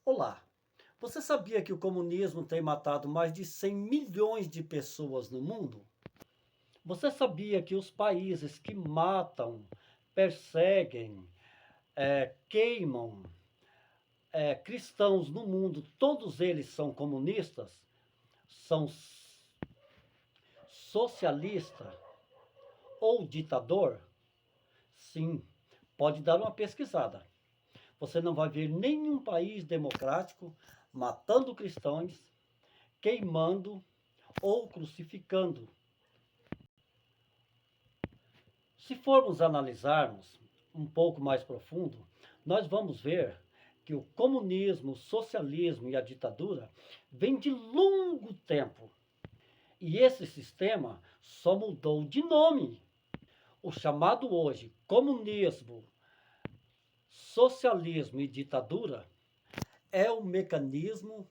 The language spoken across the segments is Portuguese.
Olá, você sabia que o comunismo tem matado mais de 100 milhões de pessoas no mundo? Você sabia que os países que matam, perseguem, queimam cristãos no mundo, todos eles são comunistas? São socialista ou ditador? Sim, pode dar uma pesquisada. Você não vai ver nenhum país democrático matando cristãos, queimando ou crucificando. Se formos analisarmos um pouco mais profundo, nós vamos ver que o comunismo, o socialismo e a ditadura vêm de longo tempo. E esse sistema só mudou de nome. O chamado hoje comunismo, socialismo e ditadura é o mecanismo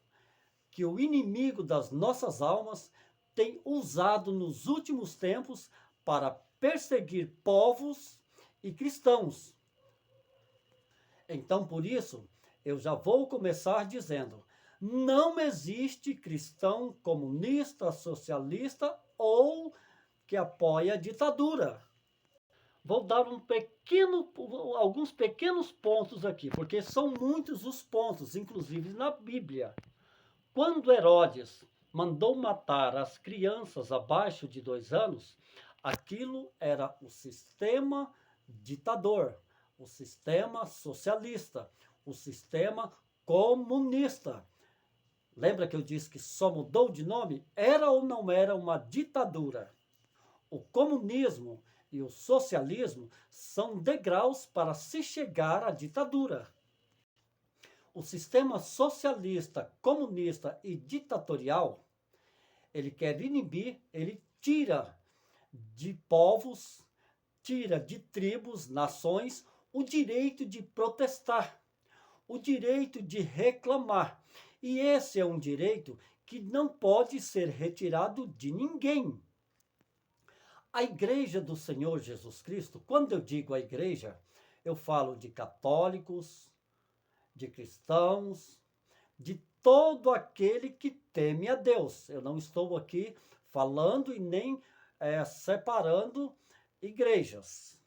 que o inimigo das nossas almas tem usado nos últimos tempos para perseguir povos e cristãos. Então, por isso, eu já vou começar dizendo: não existe cristão comunista, socialista ou que apoia a ditadura. Vou dar alguns pequenos pontos aqui, porque são muitos os pontos, inclusive na Bíblia. Quando Herodes mandou matar as crianças abaixo de 2 anos, aquilo era o sistema ditador, o sistema socialista, o sistema comunista. Lembra que eu disse que só mudou de nome? Era ou não era uma ditadura? O comunismo e o socialismo são degraus para se chegar à ditadura. O sistema socialista, comunista e ditatorial, ele quer inibir, ele tira de povos, tira de tribos, nações, o direito de protestar, o direito de reclamar. E esse é um direito que não pode ser retirado de ninguém. A Igreja do Senhor Jesus Cristo, quando eu digo a igreja, eu falo de católicos, de cristãos, de todo aquele que teme a Deus. Eu não estou aqui falando e nem separando igrejas.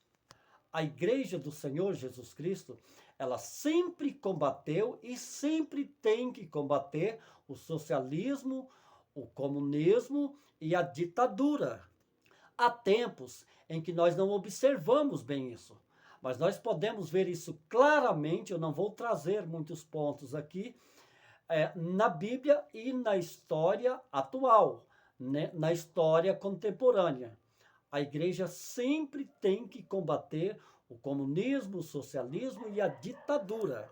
A Igreja do Senhor Jesus Cristo, ela sempre combateu e sempre tem que combater o socialismo, o comunismo e a ditadura. Há tempos em que nós não observamos bem isso, mas nós podemos ver isso claramente. Eu não vou trazer muitos pontos aqui, na Bíblia e na história atual, né? Na história contemporânea. A igreja sempre tem que combater o comunismo, o socialismo e a ditadura.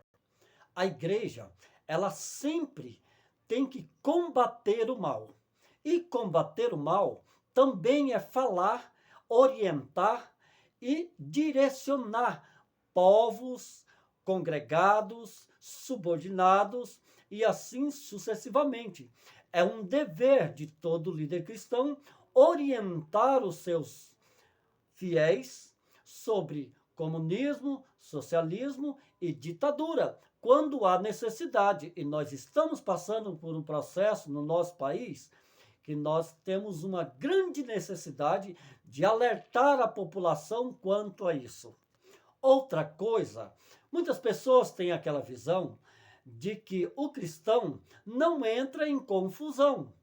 A igreja, ela sempre tem que combater o mal. E combater o mal também é falar, orientar e direcionar povos, congregados, subordinados e assim sucessivamente. É um dever de todo líder cristão orientar os seus fiéis sobre comunismo, socialismo e ditadura, quando há necessidade. E nós estamos passando por um processo no nosso país que nós temos uma grande necessidade de alertar a população quanto a isso. Outra coisa, muitas pessoas têm aquela visão de que o cristão não entra em confusão.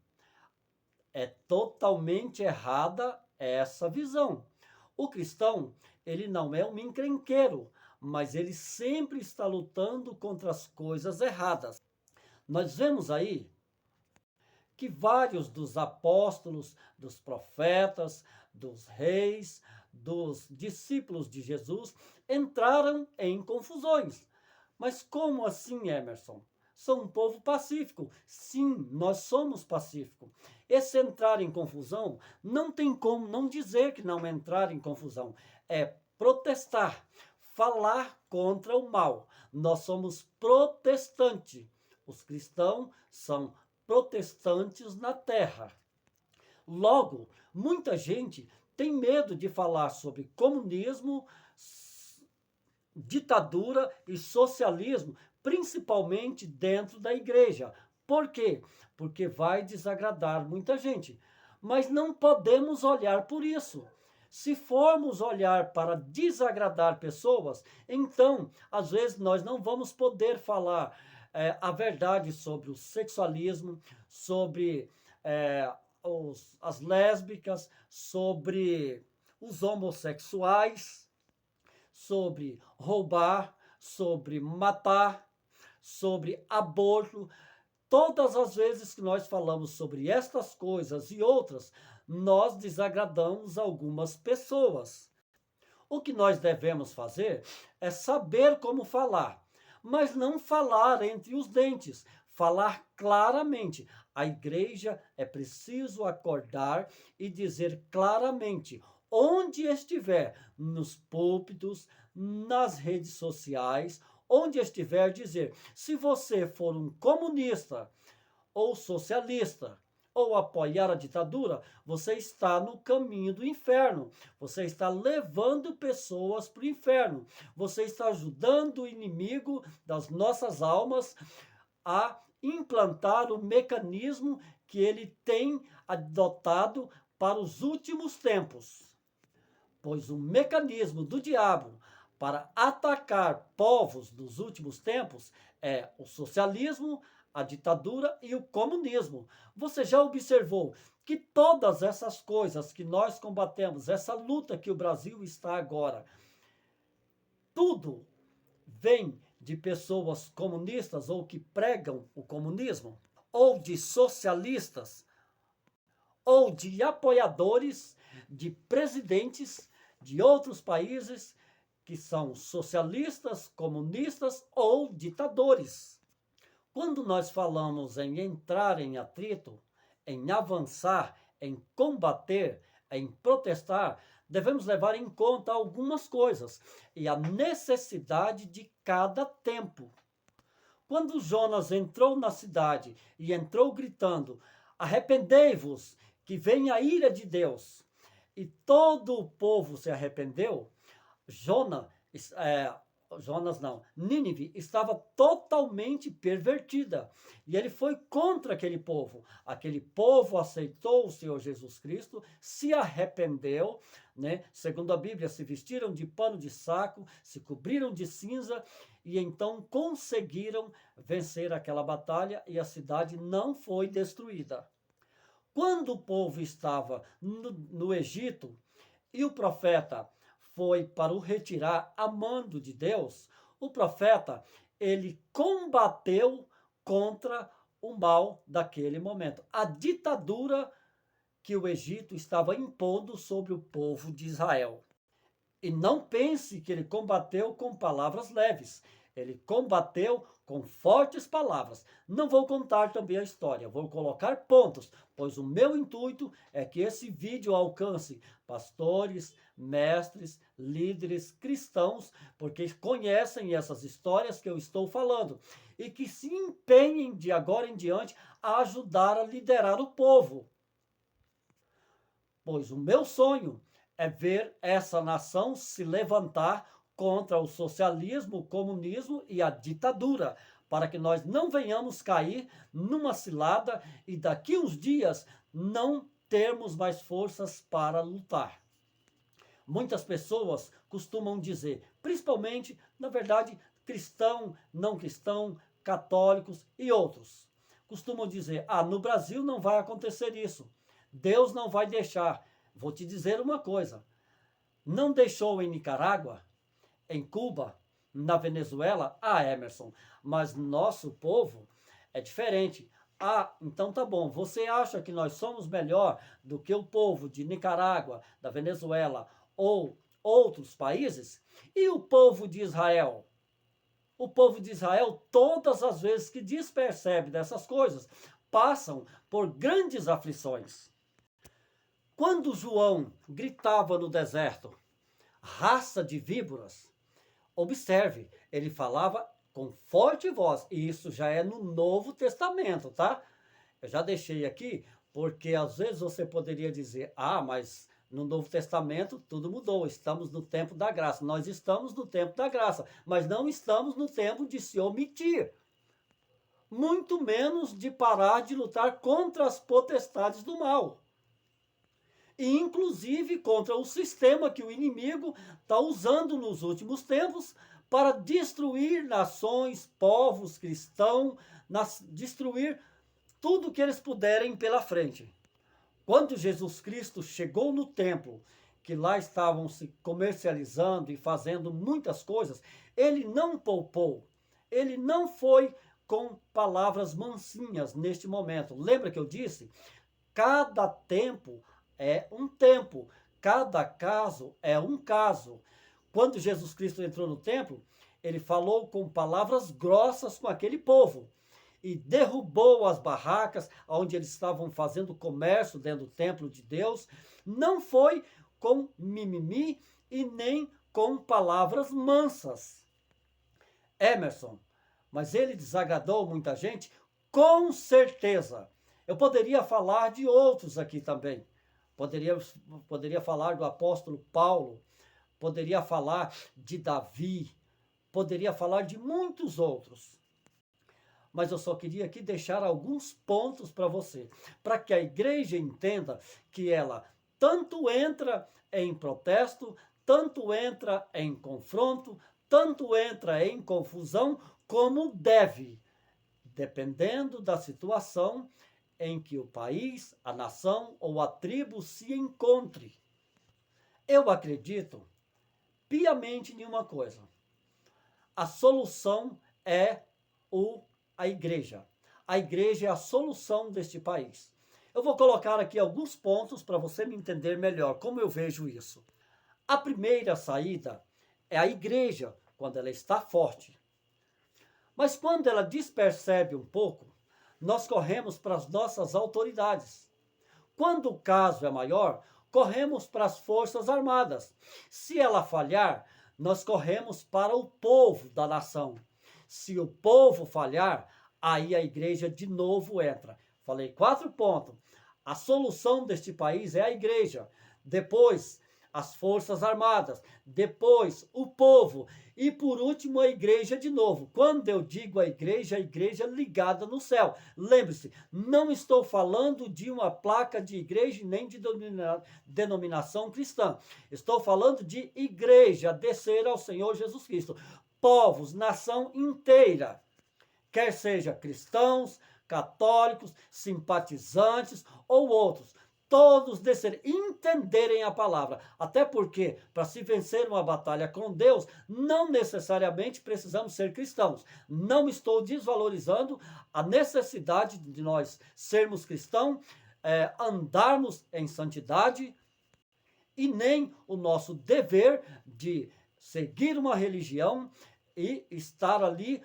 É totalmente errada essa visão. O cristão, ele não é um encrenqueiro, mas ele sempre está lutando contra as coisas erradas. Nós vemos aí que vários dos apóstolos, dos profetas, dos reis, dos discípulos de Jesus entraram em confusões. Mas como assim, Emerson? São um povo pacífico. Sim, nós somos pacíficos. Esse entrar em confusão, não tem como não dizer que não entrar em confusão. É protestar, falar contra o mal. Nós somos protestantes. Os cristãos são protestantes na terra. Logo, muita gente tem medo de falar sobre comunismo, ditadura e socialismo, principalmente dentro da igreja. Por quê? Porque vai desagradar muita gente. Mas não podemos olhar por isso. Se formos olhar para desagradar pessoas, então, às vezes, nós não vamos poder falar a verdade sobre o sexualismo, sobre as lésbicas, sobre os homossexuais, sobre roubar, sobre matar, sobre aborto. Todas as vezes que nós falamos sobre estas coisas e outras, nós desagradamos algumas pessoas. O que nós devemos fazer é saber como falar, mas não falar entre os dentes, falar claramente. A igreja é preciso acordar e dizer claramente, onde estiver, nos púlpitos, nas redes sociais, onde estiver, dizer: se você for um comunista ou socialista, ou apoiar a ditadura, você está no caminho do inferno. Você está levando pessoas para o inferno. Você está ajudando o inimigo das nossas almas a implantar o mecanismo que ele tem adotado para os últimos tempos. Pois o mecanismo do diabo para atacar povos dos últimos tempos é o socialismo, a ditadura e o comunismo. Você já observou que todas essas coisas que nós combatemos, essa luta que o Brasil está agora, tudo vem de pessoas comunistas ou que pregam o comunismo, ou de socialistas, ou de apoiadores de presidentes de outros países que são socialistas, comunistas ou ditadores. Quando nós falamos em entrar em atrito, em avançar, em combater, em protestar, devemos levar em conta algumas coisas e a necessidade de cada tempo. Quando Jonas entrou na cidade e entrou gritando: arrependei-vos, que vem a ira de Deus, e todo o povo se arrependeu, Nínive estava totalmente pervertida. E ele foi contra aquele povo. Aquele povo aceitou o Senhor Jesus Cristo, se arrependeu, né? Segundo a Bíblia, se vestiram de pano de saco, se cobriram de cinza e então conseguiram vencer aquela batalha e a cidade não foi destruída. Quando o povo estava no Egito e o profeta foi para o retirar a mando de Deus, o profeta, ele combateu contra o mal daquele momento. A ditadura que o Egito estava impondo sobre o povo de Israel. E não pense que ele combateu com palavras leves. Ele combateu com fortes palavras. Não vou contar também a história, vou colocar pontos, pois o meu intuito é que esse vídeo alcance pastores, mestres, líderes, cristãos, porque conhecem essas histórias que eu estou falando e que se empenhem de agora em diante a ajudar a liderar o povo. Pois o meu sonho é ver essa nação se levantar contra o socialismo, o comunismo e a ditadura, para que nós não venhamos cair numa cilada e daqui uns dias não termos mais forças para lutar. Muitas pessoas costumam dizer, principalmente, na verdade, cristão, não cristão, católicos e outros, costumam dizer: no Brasil não vai acontecer isso, Deus não vai deixar. Vou te dizer uma coisa, não deixou em Nicarágua, em Cuba, na Venezuela, Emerson, mas nosso povo é diferente. Então tá bom, você acha que nós somos melhor do que o povo de Nicarágua, da Venezuela ou outros países? E o povo de Israel? O povo de Israel, todas as vezes que despercebe dessas coisas, passam por grandes aflições. Quando João gritava no deserto, raça de víboras, observe, ele falava com forte voz, e isso já é no Novo Testamento, tá? Eu já deixei aqui, porque às vezes você poderia dizer: mas No Novo Testamento, tudo mudou. Estamos no tempo da graça. Nós estamos no tempo da graça, mas não estamos no tempo de se omitir. Muito menos de parar de lutar contra as potestades do mal. E, inclusive, contra o sistema que o inimigo está usando nos últimos tempos para destruir nações, povos cristãos, destruir tudo que eles puderem pela frente. Quando Jesus Cristo chegou no templo, que lá estavam se comercializando e fazendo muitas coisas, ele não poupou, ele não foi com palavras mansinhas neste momento. Lembra que eu disse? Cada tempo é um tempo, cada caso é um caso. Quando Jesus Cristo entrou no templo, ele falou com palavras grossas com aquele povo e derrubou as barracas onde eles estavam fazendo comércio dentro do templo de Deus. Não foi com mimimi e nem com palavras mansas. Emerson, mas ele desagradou muita gente? Com certeza. Eu poderia falar de outros aqui também. Poderia falar do apóstolo Paulo, poderia falar de Davi, poderia falar de muitos outros. Mas eu só queria aqui deixar alguns pontos para você, para que a igreja entenda que ela tanto entra em protesto, tanto entra em confronto, tanto entra em confusão, como deve, dependendo da situação em que o país, a nação ou a tribo se encontre. Eu acredito piamente em uma coisa: a solução é a igreja. A igreja é a solução deste país. Eu vou colocar aqui alguns pontos para você me entender melhor como eu vejo isso. A primeira saída é a igreja, quando ela está forte. Mas quando ela despercebe um pouco, nós corremos para as nossas autoridades. Quando o caso é maior, corremos para as Forças Armadas. Se ela falhar, nós corremos para o povo da nação. Se o povo falhar, aí a igreja de novo entra. Falei 4 pontos. A solução deste país é a igreja. Depois, as Forças Armadas. Depois, o povo. E por último, a igreja de novo. Quando eu digo a igreja ligada no céu. Lembre-se, não estou falando de uma placa de igreja nem de denominação cristã. Estou falando de igreja, descer ao Senhor Jesus Cristo. Povos, nação inteira. Quer seja cristãos, católicos, simpatizantes ou outros. Todos descerem, entenderem a palavra. Até porque, para se vencer uma batalha com Deus, não necessariamente precisamos ser cristãos. Não estou desvalorizando a necessidade de nós sermos cristãos, andarmos em santidade, e nem o nosso dever de seguir uma religião e estar ali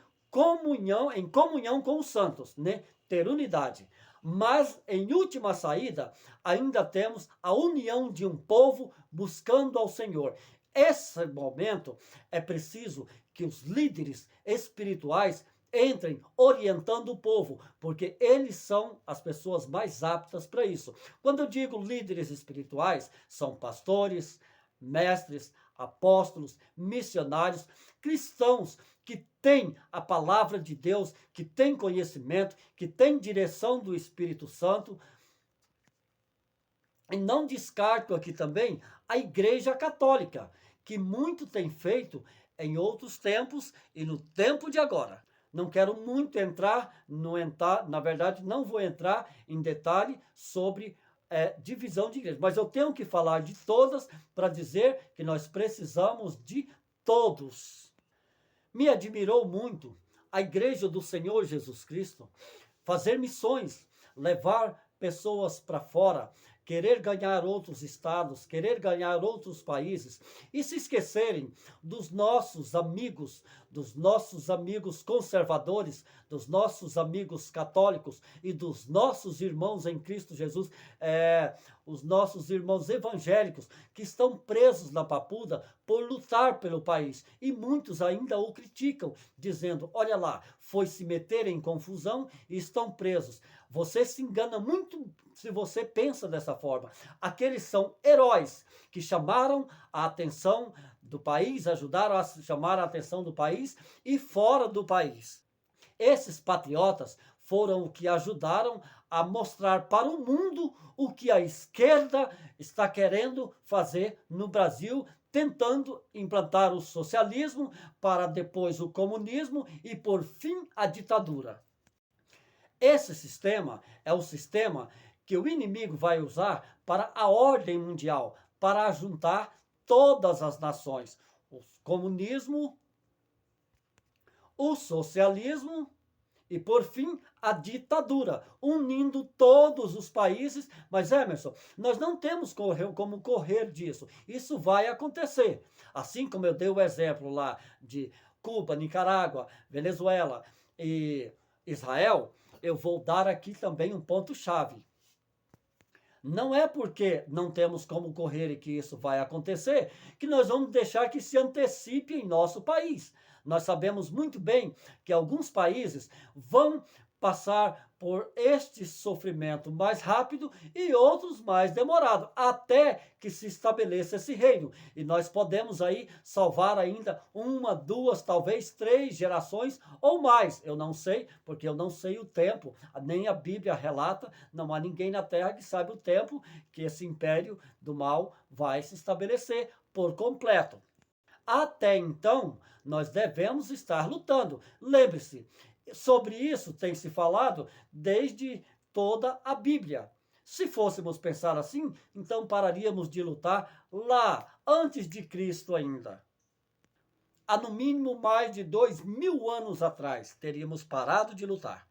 em comunhão com os santos, né? Ter unidade. Mas, em última saída, ainda temos a união de um povo buscando ao Senhor. Esse momento é preciso que os líderes espirituais entrem orientando o povo, porque eles são as pessoas mais aptas para isso. Quando eu digo líderes espirituais, são pastores, mestres, apóstolos, missionários, cristãos que têm a palavra de Deus, que têm conhecimento, que têm direção do Espírito Santo. E não descarto aqui também a Igreja Católica, que muito tem feito em outros tempos e no tempo de agora. Não quero muito na verdade, não vou entrar em detalhe sobre divisão de igreja, mas eu tenho que falar de todas para dizer que nós precisamos de todos. Me admirou muito a Igreja do Senhor Jesus Cristo fazer missões, levar pessoas para fora, querer ganhar outros estados, querer ganhar outros países e se esquecerem dos nossos amigos, dos nossos amigos conservadores, dos nossos amigos católicos e dos nossos irmãos em Cristo Jesus, os nossos irmãos evangélicos que estão presos na Papuda por lutar pelo país. E muitos ainda o criticam, dizendo, olha lá, foi se meter em confusão e estão presos. Você se engana muito se você pensa dessa forma. Aqueles são heróis que chamaram a atenção do país, ajudaram a chamar a atenção do país e fora do país. Esses patriotas foram o que ajudaram a mostrar para o mundo o que a esquerda está querendo fazer no Brasil, tentando implantar o socialismo, para depois o comunismo e, por fim, a ditadura. Esse sistema é o sistema que o inimigo vai usar para a ordem mundial, para juntar todas as nações. O comunismo, o socialismo e, por fim, a ditadura, unindo todos os países. Mas, Emerson, nós não temos como correr disso. Isso vai acontecer. Assim como eu dei o exemplo lá de Cuba, Nicarágua, Venezuela e Israel, eu vou dar aqui também um ponto-chave. Não é porque não temos como correr e que isso vai acontecer que nós vamos deixar que se antecipe em nosso país. Nós sabemos muito bem que alguns países vão passar por este sofrimento mais rápido e outros mais demorado, até que se estabeleça esse reino. E nós podemos aí salvar ainda 1, 2, talvez 3 gerações ou mais. Eu não sei, porque eu não sei o tempo, nem a Bíblia relata, não há ninguém na terra que saiba o tempo que esse império do mal vai se estabelecer por completo. Até então, nós devemos estar lutando. Lembre-se, sobre isso tem se falado desde toda a Bíblia. Se fôssemos pensar assim, então pararíamos de lutar lá, antes de Cristo ainda. Há no mínimo mais de 2000 anos atrás, teríamos parado de lutar.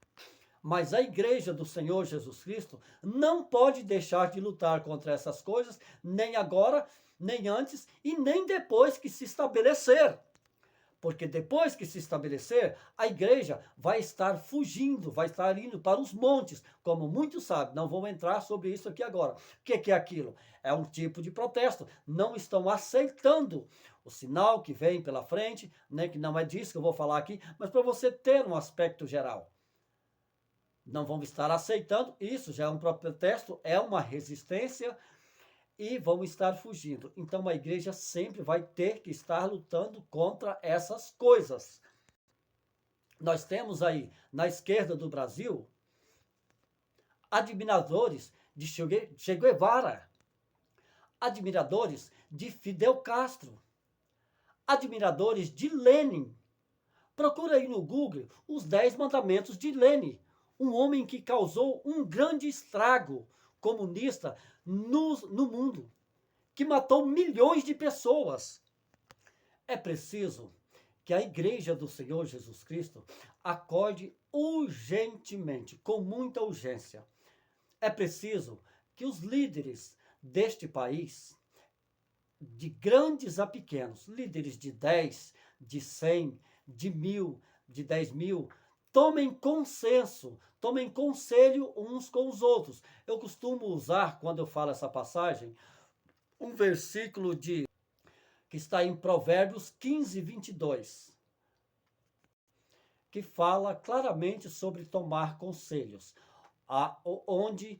Mas a igreja do Senhor Jesus Cristo não pode deixar de lutar contra essas coisas, nem agora, nem antes e nem depois que se estabelecer. Porque depois que se estabelecer, a igreja vai estar fugindo, vai estar indo para os montes, como muitos sabem. Não vou entrar sobre isso aqui agora. O que é aquilo? É um tipo de protesto. Não estão aceitando o sinal que vem pela frente, né, que não é disso que eu vou falar aqui, mas para você ter um aspecto geral. Não vão estar aceitando, isso já é um protesto, é uma resistência, e vão estar fugindo. Então a igreja sempre vai ter que estar lutando contra essas coisas. Nós temos aí, na esquerda do Brasil, admiradores de Che Guevara, admiradores de Fidel Castro, admiradores de Lenin. Procura aí no Google os 10 mandamentos de Lenin, um homem que causou um grande estrago comunista no mundo, que matou milhões de pessoas. É preciso que a igreja do Senhor Jesus Cristo acorde urgentemente, com muita urgência. É preciso que os líderes deste país, de grandes a pequenos, líderes de 10, de 100, de 1000, de 10.000, tomem consenso, tomem conselho uns com os outros. Eu costumo usar, quando eu falo essa passagem, um versículo que está em Provérbios 15, 22, que fala claramente sobre tomar conselhos, onde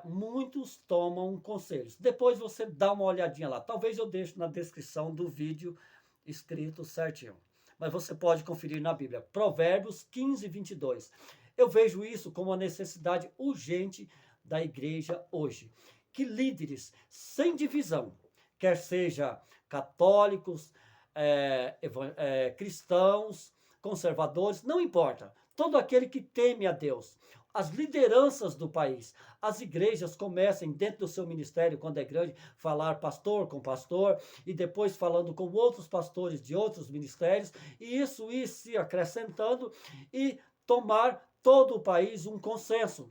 muitos tomam conselhos. Depois você dá uma olhadinha lá. Talvez eu deixe na descrição do vídeo escrito certinho. Mas você pode conferir na Bíblia. Provérbios 15, 22. Eu vejo isso como uma necessidade urgente da igreja hoje. Que líderes sem divisão, quer seja católicos, cristãos, conservadores, não importa. Todo aquele que teme a Deus, as lideranças do país, as igrejas comecem dentro do seu ministério, quando é grande, falar pastor com pastor, e depois falando com outros pastores de outros ministérios, e isso ir se acrescentando e tomar todo o país um consenso.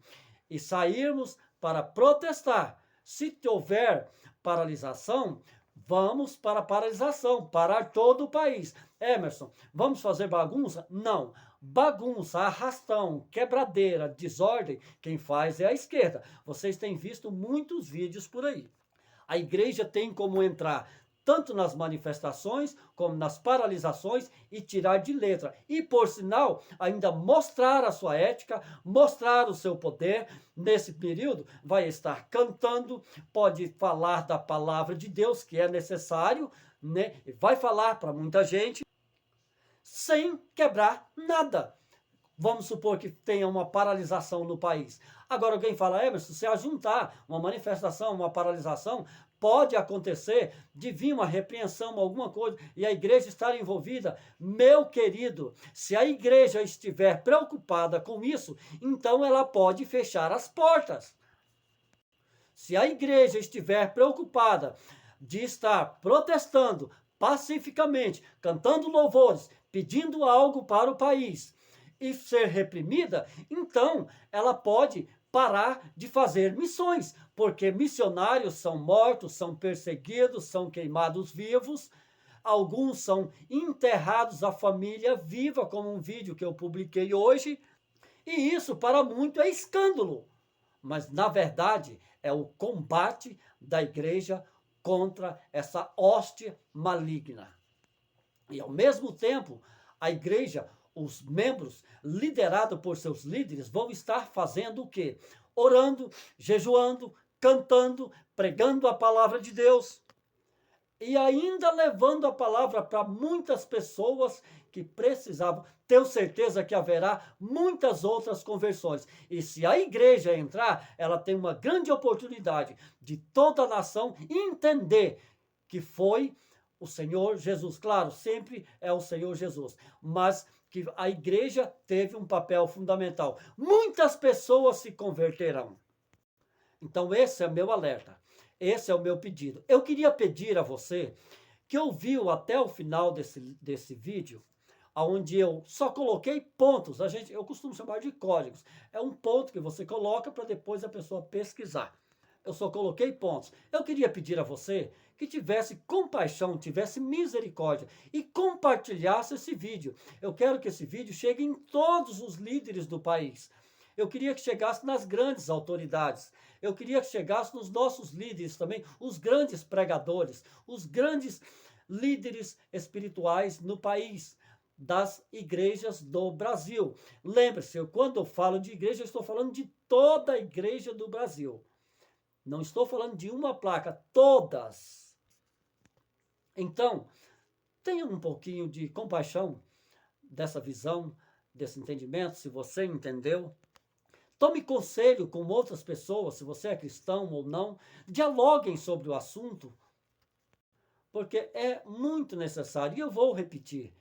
E sairmos para protestar. Se houver paralisação, vamos para a paralisação, parar todo o país. Emerson, vamos fazer bagunça? Não. Bagunça, arrastão, quebradeira, desordem, quem faz é a esquerda. Vocês têm visto muitos vídeos por aí. A igreja tem como entrar tanto nas manifestações como nas paralisações e tirar de letra. E, por sinal, ainda mostrar a sua ética, mostrar o seu poder. Nesse período, vai estar cantando, pode falar da palavra de Deus, que é necessário, né? Vai falar para muita gente sem quebrar nada. Vamos supor que tenha uma paralisação no país. Agora alguém fala, Emerson, se ajuntar uma manifestação, uma paralisação, pode acontecer de vir uma repreensão, alguma coisa, e a igreja estar envolvida. Meu querido, se a igreja estiver preocupada com isso, então ela pode fechar as portas. Se a igreja estiver preocupada de estar protestando pacificamente, cantando louvores, pedindo algo para o país, e ser reprimida, então ela pode parar de fazer missões, porque missionários são mortos, são perseguidos, são queimados vivos, alguns são enterrados à família viva, como um vídeo que eu publiquei hoje, e isso para muito é escândalo, mas na verdade é o combate da igreja contra essa hoste maligna. E ao mesmo tempo, a igreja, os membros, liderados por seus líderes, vão estar fazendo o quê? Orando, jejuando, cantando, pregando a palavra de Deus e ainda levando a palavra para muitas pessoas que precisavam. Tenho certeza que haverá muitas outras conversões. E se a igreja entrar, ela tem uma grande oportunidade de toda a nação entender que foi o Senhor Jesus. Claro, sempre é o Senhor Jesus, mas que a igreja teve um papel fundamental. Muitas pessoas se converterão. Então esse é meu alerta, esse é o meu pedido. Eu queria pedir a você que ouviu até o final desse vídeo, onde eu só coloquei pontos, eu costumo chamar de códigos. É um ponto que você coloca para depois a pessoa pesquisar. Eu só coloquei pontos. Eu queria pedir a você que tivesse compaixão, tivesse misericórdia e compartilhasse esse vídeo. Eu quero que esse vídeo chegue em todos os líderes do país. Eu queria que chegasse nas grandes autoridades. Eu queria que chegasse nos nossos líderes também, os grandes pregadores, os grandes líderes espirituais no país, das igrejas do Brasil. Lembre-se, quando eu falo de igreja, eu estou falando de toda a igreja do Brasil. Não estou falando de uma placa, todas. Então, tenha um pouquinho de compaixão dessa visão, desse entendimento, se você entendeu. Tome conselho com outras pessoas, se você é cristão ou não. Dialoguem sobre o assunto, porque é muito necessário. E eu vou repetir.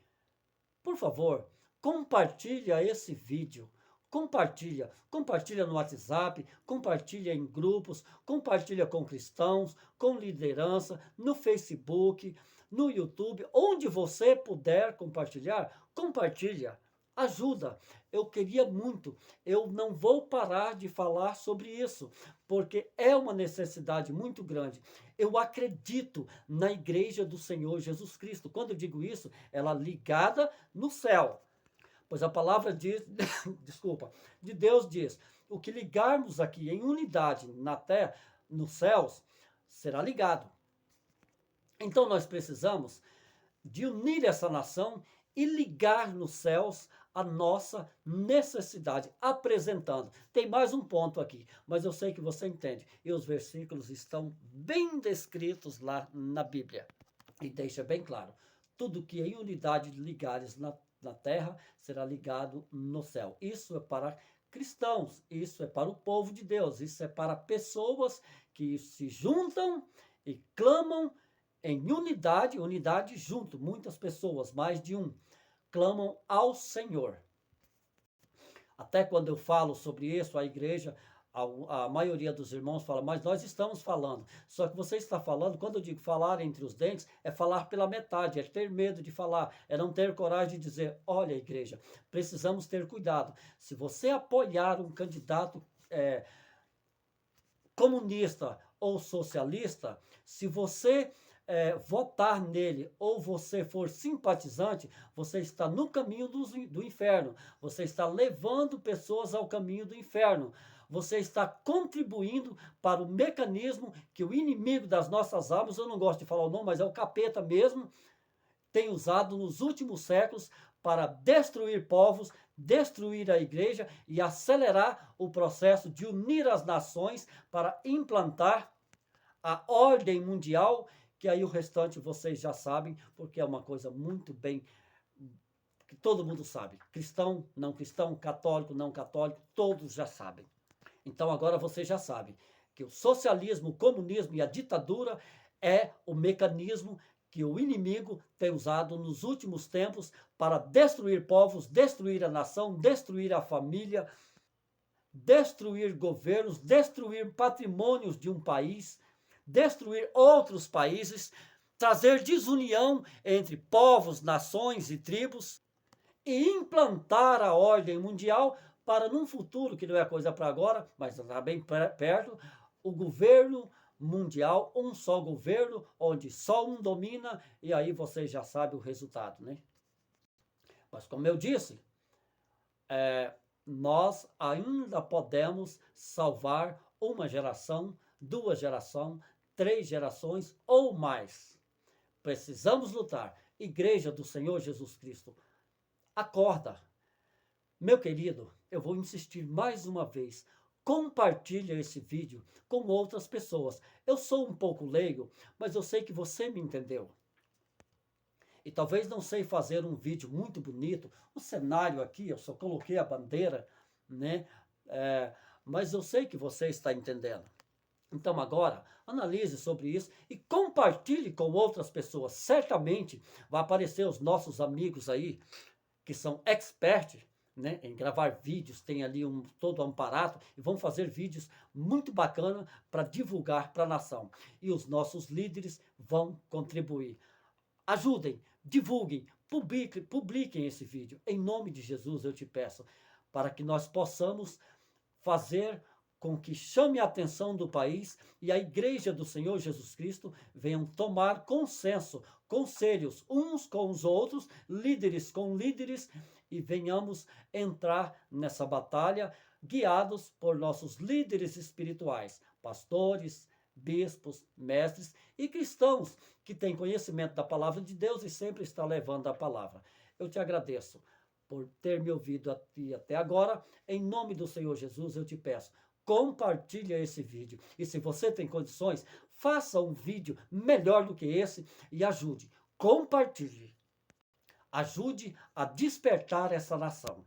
Por favor, compartilha esse vídeo. Compartilha no WhatsApp, compartilha em grupos, compartilha com cristãos, com liderança, no Facebook, no YouTube, onde você puder compartilhar, compartilha, ajuda. Eu queria muito, eu não vou parar de falar sobre isso, porque é uma necessidade muito grande. Eu acredito na igreja do Senhor Jesus Cristo. Quando eu digo isso, ela ligada no céu. Pois a palavra diz, de Deus diz, o que ligarmos aqui em unidade na terra, nos céus, será ligado. Então nós precisamos de unir essa nação e ligar nos céus a nossa necessidade, apresentando. Tem mais um ponto aqui, mas eu sei que você entende. E os versículos estão bem descritos lá na Bíblia. E deixa bem claro, tudo que em unidade ligares na terra será ligado no céu. Isso é para cristãos, isso é para o povo de Deus, isso é para pessoas que se juntam e clamam em unidade junto, muitas pessoas, mais de um, clamam ao Senhor. Até quando eu falo sobre isso, a igreja, a maioria dos irmãos fala, mas nós estamos falando. Só que você está falando, quando eu digo falar entre os dentes, é falar pela metade, é ter medo de falar, é não ter coragem de dizer, olha igreja, precisamos ter cuidado. Se você apoiar um candidato comunista ou socialista, se você votar nele ou você for simpatizante, você está no caminho do inferno. Você está levando pessoas ao caminho do inferno. Você está contribuindo para o mecanismo que o inimigo das nossas almas, eu não gosto de falar o nome, mas é o capeta mesmo, tem usado nos últimos séculos para destruir povos, destruir a igreja e acelerar o processo de unir as nações para implantar a ordem mundial, que aí o restante vocês já sabem, porque é uma coisa muito bem, que todo mundo sabe. Cristão, não cristão, católico, não católico, todos já sabem. Então agora vocês já sabem que o socialismo, o comunismo e a ditadura é o mecanismo que o inimigo tem usado nos últimos tempos para destruir povos, destruir a nação, destruir a família, destruir governos, destruir patrimônios de um país, destruir outros países, trazer desunião entre povos, nações e tribos e implantar a ordem mundial para, num futuro, que não é coisa para agora, mas está bem perto, o governo mundial, um só governo, onde só um domina, e aí vocês já sabem o resultado, né? Mas como eu disse, nós ainda podemos salvar uma geração, 2 gerações, 3 gerações ou mais. Precisamos lutar. Igreja do Senhor Jesus Cristo, acorda. Meu querido, eu vou insistir mais uma vez. Compartilha esse vídeo com outras pessoas. Eu sou um pouco leigo, mas eu sei que você me entendeu. E talvez não sei fazer um vídeo muito bonito. O cenário aqui, eu só coloquei a bandeira, né? Mas eu sei que você está entendendo. Então agora, analise sobre isso e compartilhe com outras pessoas. Certamente vai aparecer os nossos amigos aí, que são experts, né, em gravar vídeos, tem ali todo um aparato, e vão fazer vídeos muito bacanas para divulgar para a nação. E os nossos líderes vão contribuir. Ajudem, divulguem, publiquem esse vídeo. Em nome de Jesus eu te peço, para que nós possamos fazer com que chame a atenção do país e a Igreja do Senhor Jesus Cristo venham tomar consenso, conselhos uns com os outros, líderes com líderes, e venhamos entrar nessa batalha guiados por nossos líderes espirituais, pastores, bispos, mestres e cristãos que têm conhecimento da palavra de Deus e sempre está levando a palavra. Eu te agradeço por ter me ouvido até agora. Em nome do Senhor Jesus eu te peço, compartilha esse vídeo. E se você tem condições, faça um vídeo melhor do que esse e ajude. Compartilhe. Ajude a despertar essa nação.